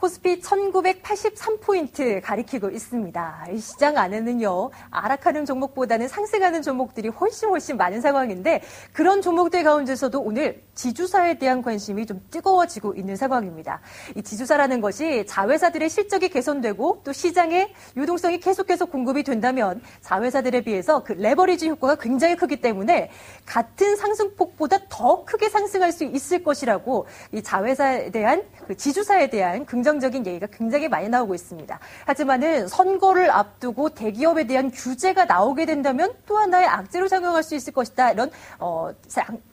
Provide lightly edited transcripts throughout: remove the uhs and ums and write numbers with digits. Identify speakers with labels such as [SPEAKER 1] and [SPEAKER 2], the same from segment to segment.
[SPEAKER 1] 코스피 1983포인트 가리키고 있습니다. 이 시장 안에는요, 하락하는 종목보다는 상승하는 종목들이 훨씬 많은 상황인데 그런 종목들 가운데서도 오늘 지주사에 대한 관심이 좀 뜨거워지고 있는 상황입니다. 이 지주사라는 것이 자회사들의 실적이 개선되고 또 시장에 유동성이 계속해서 공급이 된다면 자회사들에 비해서 그 레버리지 효과가 굉장히 크기 때문에 같은 상승폭보다 더 크게 상승할 수 있을 것이라고 이 자회사에 대한 그 지주사에 대한 긍정적인 얘기가 굉장히 많이 나오고 있습니다. 하지만은 선거를 앞두고 대기업에 대한 규제가 나오게 된다면 또 하나의 악재로 작용할 수 있을 것이다. 이런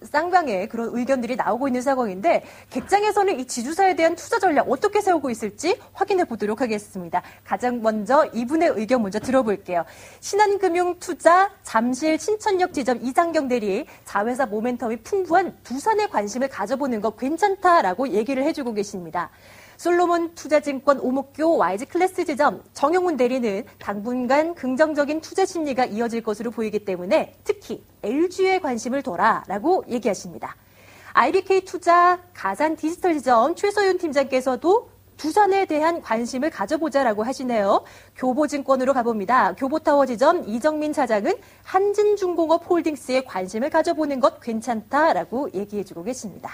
[SPEAKER 1] 쌍방의 그런 의견들이 나오고 있는 상황인데 객장에서는 이 지주사에 대한 투자 전략 어떻게 세우고 있을지 확인해 보도록 하겠습니다. 가장 먼저 이분의 의견 먼저 들어볼게요. 신한금융투자 잠실 신천역 지점 이장경 대리 자회사 모멘텀이 풍부한 두산에 관심을 가져보는 거 괜찮다라고 얘기를 해주고 계십니다. 솔로몬 투자증권 오목교 YG 클래스 지점 정영훈 대리는 당분간 긍정적인 투자 심리가 이어질 것으로 보이기 때문에 특히 LG에 관심을 둬라라고 얘기하십니다. IBK 투자 가산 디지털 지점 최서윤 팀장께서도 두산에 대한 관심을 가져보자라고 하시네요. 교보증권으로 가봅니다. 교보타워 지점 이정민 차장은 한진중공업 홀딩스에 관심을 가져보는 것 괜찮다라고 얘기해주고 계십니다.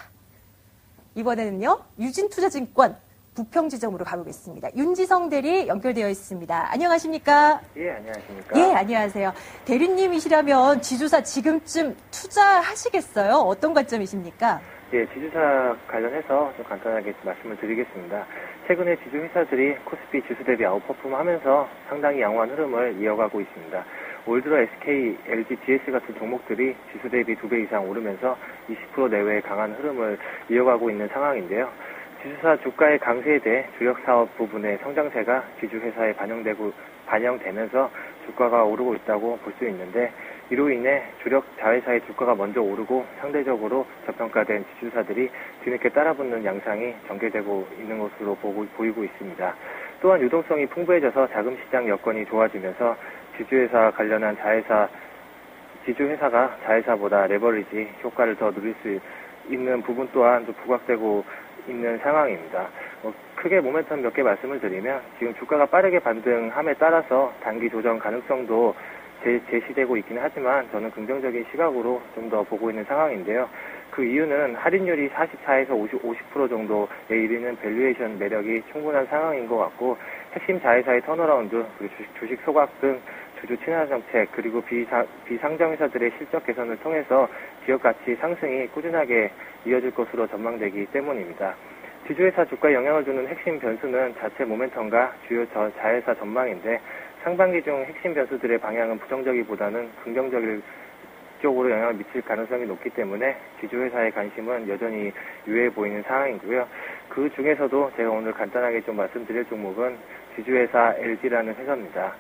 [SPEAKER 1] 이번에는요, 유진투자증권 부평지점으로 가보겠습니다. 윤지성 대리 연결되어 있습니다. 안녕하십니까?
[SPEAKER 2] 예, 안녕하십니까?
[SPEAKER 1] 예, 안녕하세요. 대리님이시라면 지주사 지금쯤 투자하시겠어요? 어떤 관점이십니까?
[SPEAKER 2] 예, 지주사 관련해서 좀 간단하게 말씀을 드리겠습니다. 최근에 지주회사들이 코스피 지수 대비 아웃퍼폼하면서 상당히 양호한 흐름을 이어가고 있습니다. 올 들어 SK, LG, GS 같은 종목들이 지수 대비 2배 이상 오르면서 20% 내외의 강한 흐름을 이어가고 있는 상황인데요. 지주사 주가의 강세에 대해 주력 사업 부분의 성장세가 지주회사에 반영되면서 주가가 오르고 있다고 볼 수 있는데 이로 인해 주력 자회사의 주가가 먼저 오르고 상대적으로 저평가된 지주사들이 뒤늦게 따라붙는 양상이 전개되고 있는 것으로 보이고 있습니다. 또한 유동성이 풍부해져서 자금시장 여건이 좋아지면서 지주회사 관련한 지주회사가 자회사보다 레버리지 효과를 더 누릴 수 있는 부분 또한 또 부각되고 있는 상황입니다. 크게 모멘텀 몇 개 말씀을 드리면 지금 주가가 빠르게 반등함에 따라서 단기 조정 가능성도 제시되고 있기는 하지만 저는 긍정적인 시각으로 좀 더 보고 있는 상황인데요. 그 이유는 할인율이 44에서 50% 정도에 이르는 밸류에이션 매력이 충분한 상황인 것 같고 핵심 자회사의 턴어라운드, 그리고 주식 소각 등 주주 친화 정책, 그리고 비상장회사들의 실적 개선을 통해서 기업 가치 상승이 꾸준하게 이어질 것으로 전망되기 때문입니다. 지주회사 주가에 영향을 주는 핵심 변수는 자체 모멘텀과 주요 자회사 전망인데 상반기 중 핵심 변수들의 방향은 부정적이보다는 긍정적인 쪽으로 영향을 미칠 가능성이 높기 때문에 지주회사의 관심은 여전히 유효해 보이는 상황이고요. 그 중에서도 제가 오늘 간단하게 좀 말씀드릴 종목은 지주회사 LG라는 회사입니다.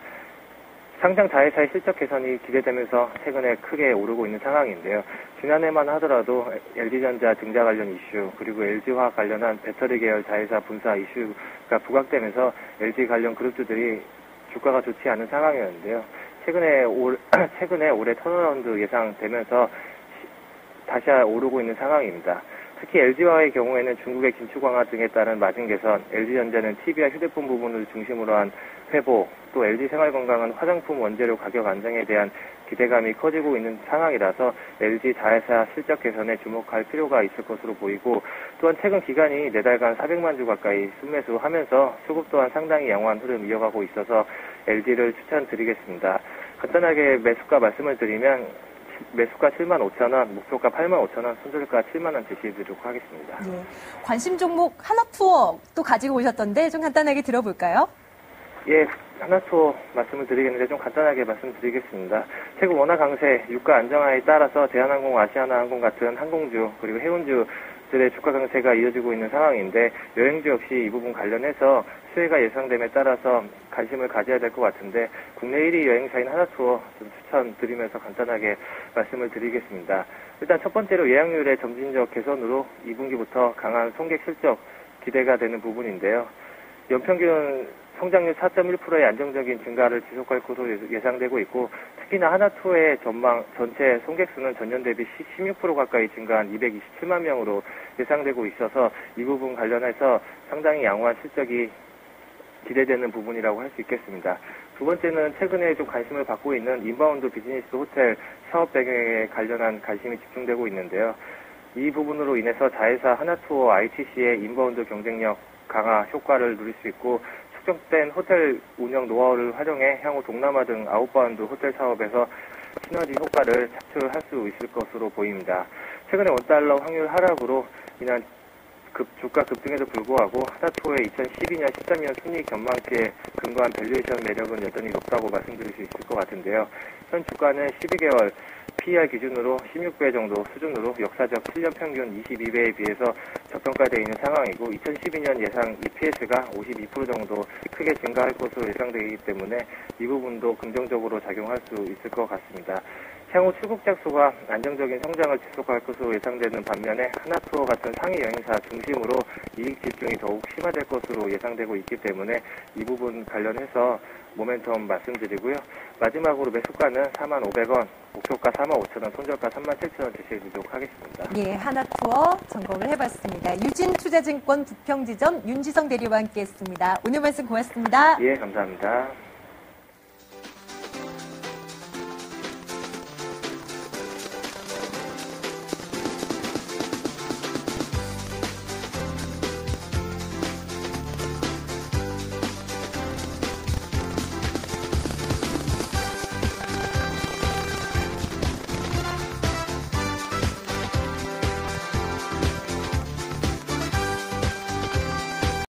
[SPEAKER 2] 상장 자회사의 실적 개선이 기대되면서 최근에 크게 오르고 있는 상황인데요. 지난해만 하더라도 LG전자 증자 관련 이슈, 그리고 LG화학 관련한 배터리 계열 자회사 분사 이슈가 부각되면서 LG 관련 그룹주들이 주가가 좋지 않은 상황이었는데요. 최근에 올해 턴어라운드 예상되면서 다시 오르고 있는 상황입니다. 특히 LG화학의 경우에는 중국의 긴축 강화 등에 따른 마진 개선, LG전자는 TV와 휴대폰 부분을 중심으로 한 회복, 또 LG생활건강은 화장품 원재료 가격 안정에 대한 기대감이 커지고 있는 상황이라서 LG 자회사 실적 개선에 주목할 필요가 있을 것으로 보이고 또한 최근 기간이 4달간 400만 주 가까이 순매수하면서 수급 또한 상당히 양호한 흐름 이어가고 있어서 LG를 추천드리겠습니다. 간단하게 매수가 말씀을 드리면 매수가 75,000원, 목표가 85,000원, 손절가 7만원 제시해드리도록 하겠습니다.
[SPEAKER 1] 네. 관심 종목 하나투어 또 가지고 오셨던데 좀 간단하게 들어볼까요?
[SPEAKER 2] 예, 하나투어 말씀을 드리겠는데 좀 간단하게 말씀드리겠습니다. 최근 원화 강세, 유가 안정화에 따라서 대한항공, 아시아나항공 같은 항공주 그리고 해운주들의 주가 강세가 이어지고 있는 상황인데 여행주 역시 이 부분 관련해서 수혜가 예상됨에 따라서 관심을 가져야 될 것 같은데 국내 1위 여행사인 하나투어 좀 추천드리면서 간단하게 말씀을 드리겠습니다. 일단 첫 번째로 예약률의 점진적 개선으로 2분기부터 강한 손객 실적 기대가 되는 부분인데요. 연평균 성장률 4.1%의 안정적인 증가를 지속할 것으로 예상되고 있고, 특히나 하나투어의 전체 손객수는 전년 대비 16% 가까이 증가한 227만 명으로 예상되고 있어서 이 부분 관련해서 상당히 양호한 실적이 기대되는 부분이라고 할 수 있겠습니다. 두 번째는 최근에 좀 관심을 받고 있는 인바운드 비즈니스 호텔 사업 배경에 관련한 관심이 집중되고 있는데요. 이 부분으로 인해서 자회사 하나투어 ITC의 인바운드 경쟁력 강화 효과를 누릴 수 있고, 축적된 호텔 운영 노하우를 활용해 향후 동남아 등 아웃바운드 호텔 사업에서 시너지 효과를 창출할 수 있을 것으로 보입니다. 최근에 원달러 환율 하락으로 인한 주가 급등에도 불구하고 하나투어의 2012년, 13년 순이익 전망치에 근거한 밸류에이션 매력은 여전히 높다고 말씀드릴 수 있을 것 같은데요. 현 주가는 12개월 PER 기준으로 16배 정도 수준으로 역사적 7년 평균 22배에 비해서 저평가되어 있는 상황이고, 2012년 예상 EPS가 52% 정도 크게 증가할 것으로 예상되기 때문에 이 부분도 긍정적으로 작용할 수 있을 것 같습니다. 향후 출국자 수가 안정적인 성장을 지속할 것으로 예상되는 반면에 하나투어 같은 상위 여행사 중심으로 이익 집중이 더욱 심화될 것으로 예상되고 있기 때문에 이 부분 관련해서 모멘텀 말씀드리고요. 마지막으로 매수가는 45,000원, 목표가 45,000원, 손절가 37,000원 제시해드리도록 하겠습니다.
[SPEAKER 1] 예, 하나투어 점검을 해봤습니다. 유진투자증권 부평지점 윤지성 대리와 함께했습니다. 오늘 말씀 고맙습니다.
[SPEAKER 2] 예, 감사합니다.